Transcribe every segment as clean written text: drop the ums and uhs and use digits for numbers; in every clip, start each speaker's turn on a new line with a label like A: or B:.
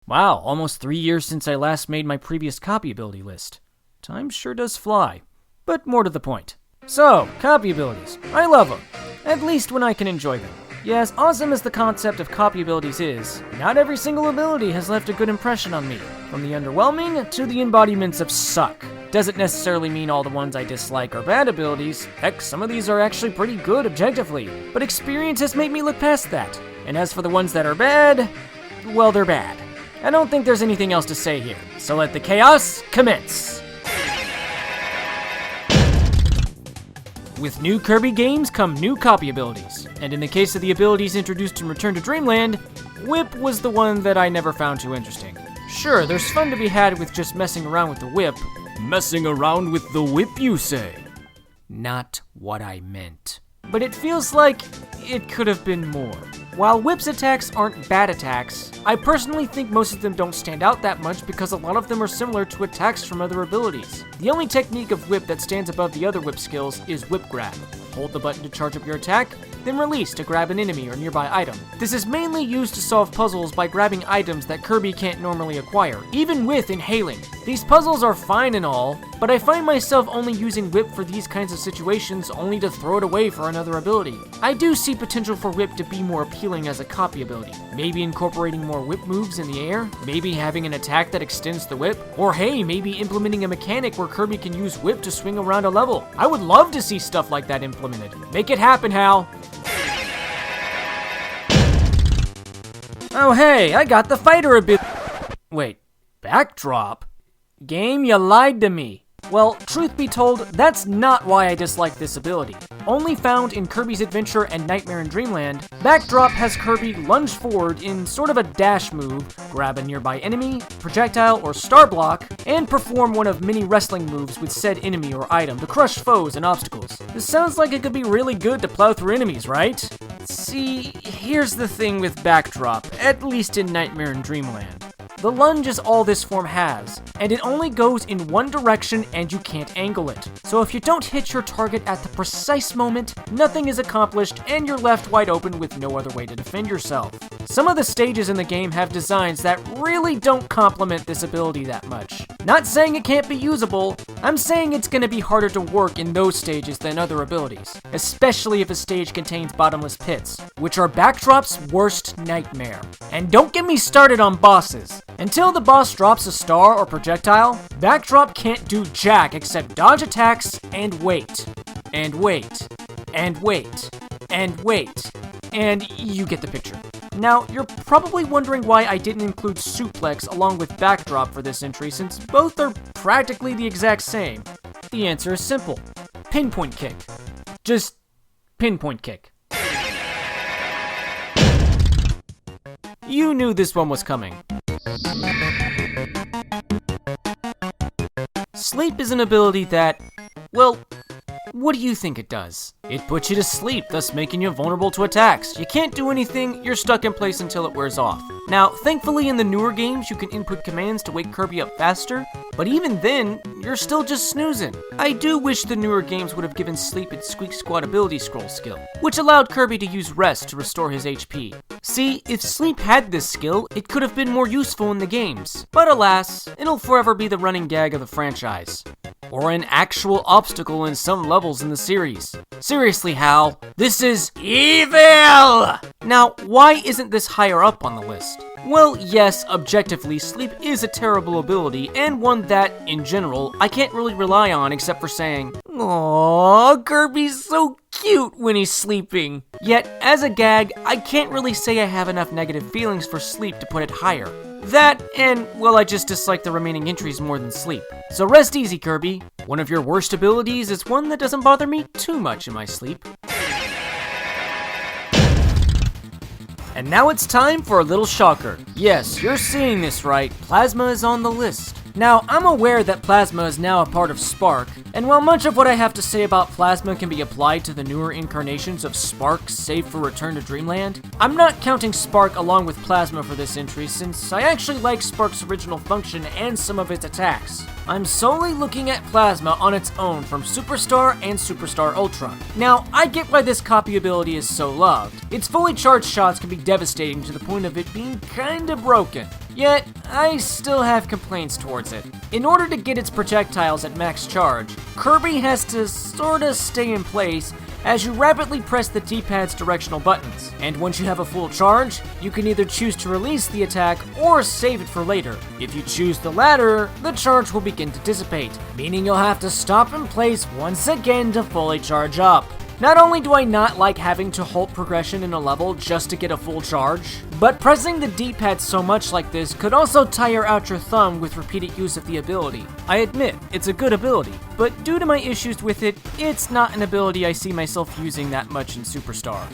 A: Wow, almost 3 years since I last made my previous copy ability list. Time sure does fly. But more to the point. So, copy abilities. I love them. At least when I can enjoy them. Yeah, as awesome as the concept of copy abilities is, not every single ability has left a good impression on me. From the underwhelming to the embodiments of suck. Doesn't necessarily mean all the ones I dislike are bad abilities. Heck, some of these are actually pretty good objectively. But experience has made me look past that. And as for the ones that are bad, well, they're bad. I don't think there's anything else to say here. So let the chaos commence. With new Kirby games come new copy abilities, and in the case of the abilities introduced in Return to Dreamland, Whip was the one that I never found too interesting. Sure, there's fun to be had with just messing around with the whip. Messing around with the whip, you say? Not what I meant. But it feels like it could have been more. While Whip's attacks aren't bad attacks, I personally think most of them don't stand out that much because a lot of them are similar to attacks from other abilities. The only technique of Whip that stands above the other Whip skills is Whip Grab. Hold the button to charge up your attack, then release to grab an enemy or nearby item. This is mainly used to solve puzzles by grabbing items that Kirby can't normally acquire, even with inhaling. These puzzles are fine and all, but I find myself only using Whip for these kinds of situations only to throw it away for another ability. I do see potential for Whip to be more appealing as a copy ability. Maybe incorporating more Whip moves in the air, maybe having an attack that extends the Whip, or hey, maybe implementing a mechanic where Kirby can use Whip to swing around a level. I would love to see stuff like that implemented. Make it happen, Hal! Oh hey, I got the fighter ability. Wait, backdrop? Game, you lied to me. Well, truth be told, that's not why I dislike this ability. Only found in Kirby's Adventure and Nightmare in Dreamland, Backdrop has Kirby lunge forward in sort of a dash move, grab a nearby enemy, projectile, or star block, and perform one of many wrestling moves with said enemy or item to crush foes and obstacles. This sounds like it could be really good to plow through enemies, right? See, here's the thing with Backdrop, at least in Nightmare in Dreamland. The lunge is all this form has, and it only goes in one direction and you can't angle it. So if you don't hit your target at the precise moment, nothing is accomplished and you're left wide open with no other way to defend yourself. Some of the stages in the game have designs that really don't complement this ability that much. Not saying it can't be usable, I'm saying it's going to be harder to work in those stages than other abilities, especially if a stage contains bottomless pits, which are Backdrop's worst nightmare. And don't get me started on bosses. Until the boss drops a star or projectile, Backdrop can't do jack except dodge attacks and wait. And wait. And wait. And wait. And you get the picture. Now, you're probably wondering why I didn't include Suplex along with Backdrop for this entry since both are practically the exact same. The answer is simple. Pinpoint kick. Just pinpoint kick. You knew this one was coming. Sleep is an ability that, well, what do you think it does? It puts you to sleep, thus making you vulnerable to attacks. You can't do anything, you're stuck in place until it wears off. Now, thankfully in the newer games you can input commands to wake Kirby up faster, but even then, you're still just snoozing. I do wish the newer games would have given Sleep its Squeak Squad ability scroll skill, which allowed Kirby to use rest to restore his HP. See, if Sleep had this skill, it could have been more useful in the games. But alas, it'll forever be the running gag of the franchise. Or an actual obstacle in some levels in the series. Seriously, Hal, this is evil! Now, why isn't this higher up on the list? Well, yes, objectively, Sleep is a terrible ability, and one that, in general, I can't really rely on except for saying, "Aww, Kirby's so cute when he's sleeping." Yet, as a gag, I can't really say I have enough negative feelings for Sleep to put it higher. That, and, well, I just dislike the remaining entries more than Sleep. So rest easy, Kirby. One of your worst abilities is one that doesn't bother me too much in my sleep. And now it's time for a little shocker. Yes, you're seeing this right, Plasma is on the list. Now, I'm aware that Plasma is now a part of Spark, and while much of what I have to say about Plasma can be applied to the newer incarnations of Spark save for Return to Dreamland, I'm not counting Spark along with Plasma for this entry since I actually like Spark's original function and some of its attacks. I'm solely looking at Plasma on its own from Superstar and Superstar Ultra. Now, I get why this copy ability is so loved. Its fully charged shots can be devastating to the point of it being kinda broken. Yet, I still have complaints towards it. In order to get its projectiles at max charge, Kirby has to sorta stay in place as you rapidly press the D-pad's directional buttons. And once you have a full charge, you can either choose to release the attack or save it for later. If you choose the latter, the charge will begin to dissipate, meaning you'll have to stop in place once again to fully charge up. Not only do I not like having to halt progression in a level just to get a full charge, but pressing the D-pad so much like this could also tire out your thumb with repeated use of the ability. I admit, it's a good ability, but due to my issues with it, it's not an ability I see myself using that much in Superstar.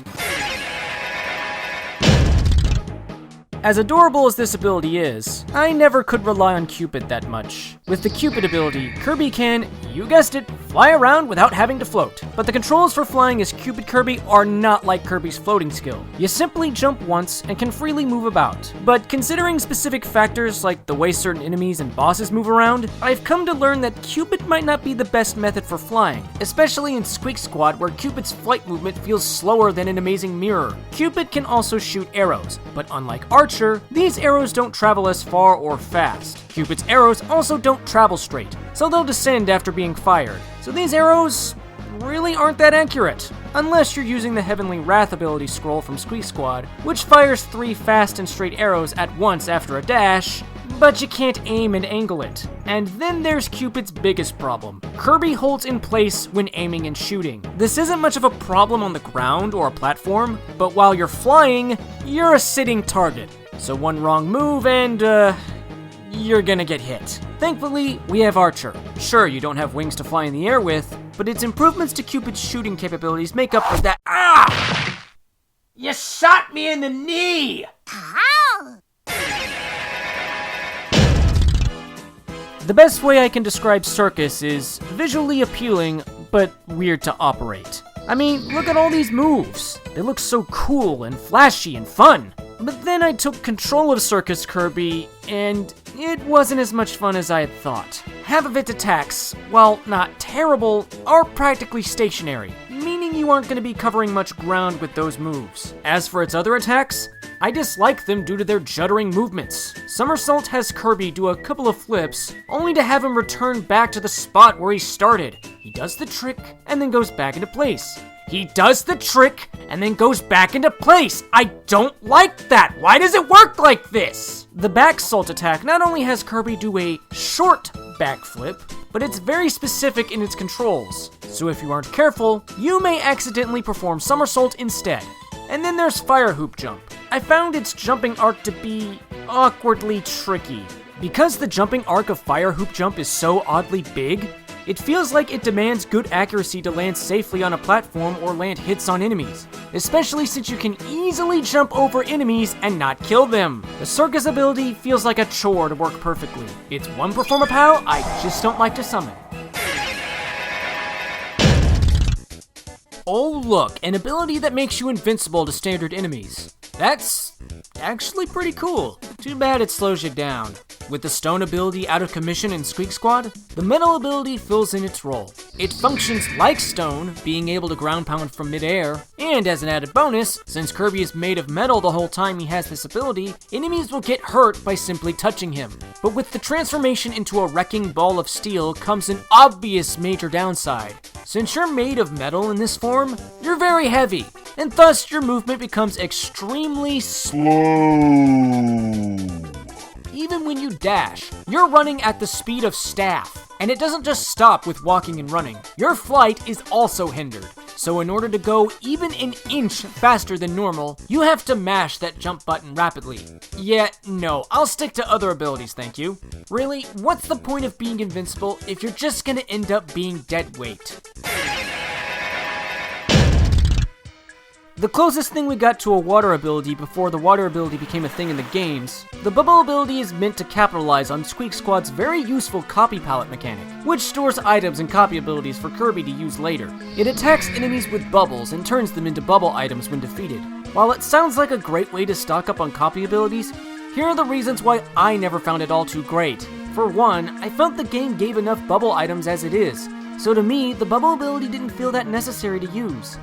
A: As adorable as this ability is, I never could rely on Cupid that much. With the Cupid ability, Kirby can, you guessed it, fly around without having to float. But the controls for flying as Cupid Kirby are not like Kirby's floating skill. You simply jump once and can freely move about. But considering specific factors like the way certain enemies and bosses move around, I've come to learn that Cupid might not be the best method for flying, especially in Squeak Squad where Cupid's flight movement feels slower than an amazing mirror. Cupid can also shoot arrows, but unlike Archer, these arrows don't travel as far or fast. Cupid's arrows also don't travel straight, so they'll descend after being fired. So these arrows really aren't that accurate, unless you're using the Heavenly Wrath ability scroll from Squeak Squad, which fires 3 fast and straight arrows at once after a dash, but you can't aim and angle it. And then there's Cupid's biggest problem. Kirby holds in place when aiming and shooting. This isn't much of a problem on the ground or a platform, but while you're flying, you're a sitting target. So one wrong move and, you're gonna get hit. Thankfully, we have Archer. Sure, you don't have wings to fly in the air with, but its improvements to Cupid's shooting capabilities make up for that. Ah! You shot me in the knee!
B: Ow!
A: The best way I can describe Circus is visually appealing, but weird to operate. I mean, look at all these moves. They look so cool and flashy and fun. But then I took control of Circus Kirby, and it wasn't as much fun as I had thought. Half of its attacks, while not terrible, are practically stationary, meaning you aren't going to be covering much ground with those moves. As for its other attacks, I dislike them due to their juddering movements. Somersault has Kirby do a couple of flips, only to have him return back to the spot where he started. He does the trick, and then goes back into place. He does the trick, and then goes back into place. I don't like that. Why does it work like this? The back salt attack not only has Kirby do a short backflip, but it's very specific in its controls. So if you aren't careful, you may accidentally perform somersault instead. And then there's fire hoop jump. I found its jumping arc to be awkwardly tricky. Because the jumping arc of fire hoop jump is so oddly big, it feels like it demands good accuracy to land safely on a platform or land hits on enemies, especially since you can easily jump over enemies and not kill them. The Circus ability feels like a chore to work perfectly. It's one Performapal I just don't like to summon. Oh look, an ability that makes you invincible to standard enemies. That's actually pretty cool. Too bad it slows you down. With the stone ability out of commission in Squeak Squad, the metal ability fills in its role. It functions like stone, being able to ground pound from midair, and as an added bonus, since Kirby is made of metal the whole time he has this ability, enemies will get hurt by simply touching him. But with the transformation into a wrecking ball of steel comes an obvious major downside. Since you're made of metal in this form, you're very heavy, and thus your movement becomes extremely slow. Even when you dash, you're running at the speed of staff, and it doesn't just stop with walking and running. Your flight is also hindered, so in order to go even an inch faster than normal, you have to mash that jump button rapidly. Yeah, no, I'll stick to other abilities, thank you. Really, what's the point of being invincible if you're just gonna end up being dead weight? The closest thing we got to a water ability before the water ability became a thing in the games, the bubble ability is meant to capitalize on Squeak Squad's very useful copy palette mechanic, which stores items and copy abilities for Kirby to use later. It attacks enemies with bubbles and turns them into bubble items when defeated. While it sounds like a great way to stock up on copy abilities, here are the reasons why I never found it all too great. For one, I felt the game gave enough bubble items as it is, so to me, the bubble ability didn't feel that necessary to use.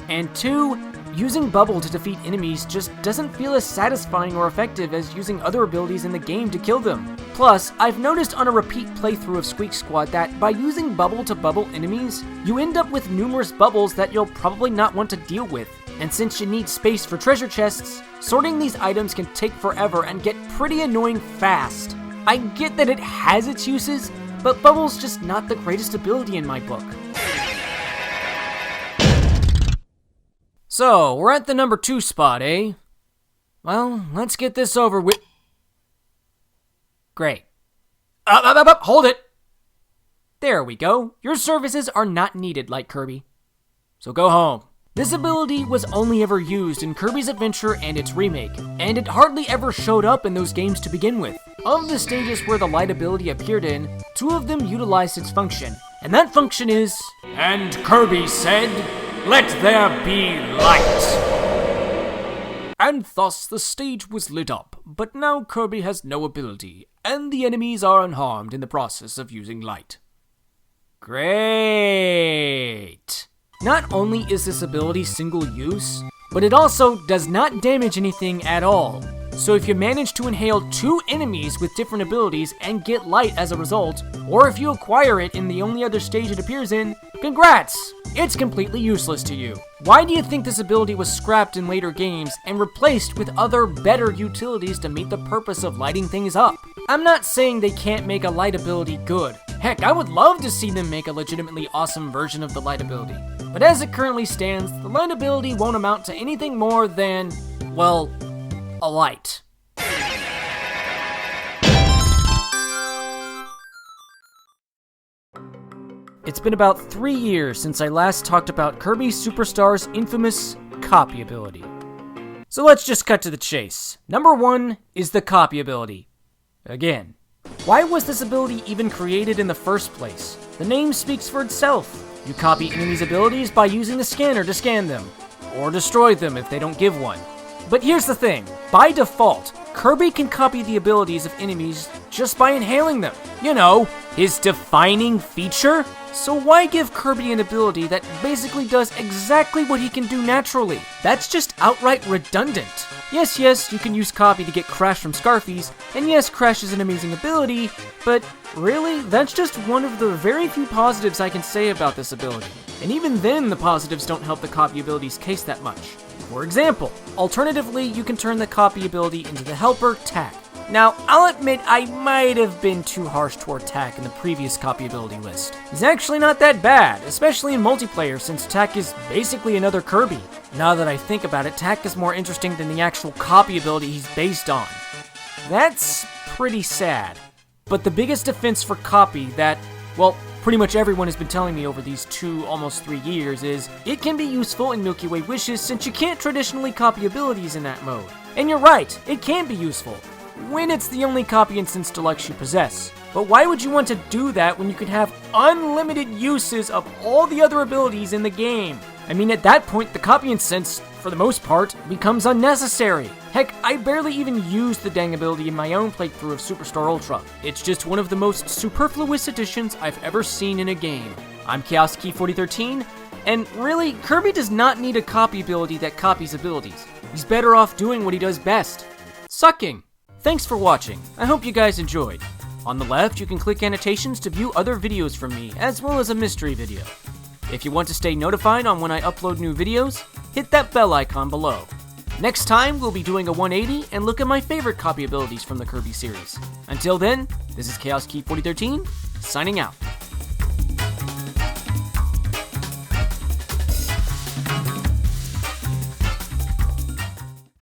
A: And two, Using Bubble to defeat enemies just doesn't feel as satisfying or effective as using other abilities in the game to kill them. Plus, I've noticed on a repeat playthrough of Squeak Squad that by using Bubble to bubble enemies, you end up with numerous bubbles that you'll probably not want to deal with. And since you need space for treasure chests, sorting these items can take forever and get pretty annoying fast. I get that it has its uses, but Bubble's just not the greatest ability in my book. So, we're at the number 2 spot, eh? Well, let's get this over with. Great. Hold it! There we go. Your services are not needed, like Kirby. So go home. This ability was only ever used in Kirby's Adventure and its remake, and it hardly ever showed up in those games to begin with. Of the stages where the light ability appeared in, 2 of them utilized its function, and that function is... And Kirby said, "Let there be light." And thus the stage was lit up, but now Kirby has no ability, and the enemies are unharmed in the process of using light. Great! Not only is this ability single use, but it also does not damage anything at all. So if you manage to inhale 2 enemies with different abilities and get light as a result, or if you acquire it in the only other stage it appears in, congrats! It's completely useless to you. Why do you think this ability was scrapped in later games and replaced with other better utilities to meet the purpose of lighting things up? I'm not saying they can't make a light ability good. Heck, I would love to see them make a legitimately awesome version of the light ability. But as it currently stands, the light ability won't amount to anything more than, well, a light. It's been about 3 years since I last talked about Kirby Superstar's infamous copy ability. So let's just cut to the chase. Number 1 is the copy ability. Again, why was this ability even created in the first place? The name speaks for itself. You copy enemies' abilities by using the scanner to scan them, or destroy them if they don't give one. But here's the thing, by default, Kirby can copy the abilities of enemies just by inhaling them. You know, his defining feature? So why give Kirby an ability that basically does exactly what he can do naturally? That's just outright redundant. Yes, you can use copy to get Crash from Scarfies, and yes, Crash is an amazing ability, but really, that's just one of the very few positives I can say about this ability. And even then, the positives don't help the copy ability's case that much. For example, alternatively, you can turn the copy ability into the helper, Tack. Now, I'll admit I might have been too harsh toward Tack in the previous copy ability list. He's actually not that bad, especially in multiplayer since Tack is basically another Kirby. Now that I think about it, Tack is more interesting than the actual copy ability he's based on. That's pretty sad. But the biggest defense for copy that, well, pretty much everyone has been telling me over these almost 3 years is, it can be useful in Milky Way Wishes since you can't traditionally copy abilities in that mode. And you're right, it can be useful, when it's the only copy instance deluxe you possess. But why would you want to do that when you could have unlimited uses of all the other abilities in the game? I mean, at that point, the copy instance, for the most part, becomes unnecessary. Heck, I barely even used the dang ability in my own playthrough of Superstar Ultra. It's just one of the most superfluous additions I've ever seen in a game. I'm ChaosKey4013, and really, Kirby does not need a copy ability that copies abilities. He's better off doing what he does best: sucking. Thanks for watching. I hope you guys enjoyed. On the left, you can click annotations to view other videos from me, as well as a mystery video. If you want to stay notified on when I upload new videos, hit that bell icon below. Next time, we'll be doing a 180 and look at my favorite copy abilities from the Kirby series. Until then, this is ChaosKey4013, signing out.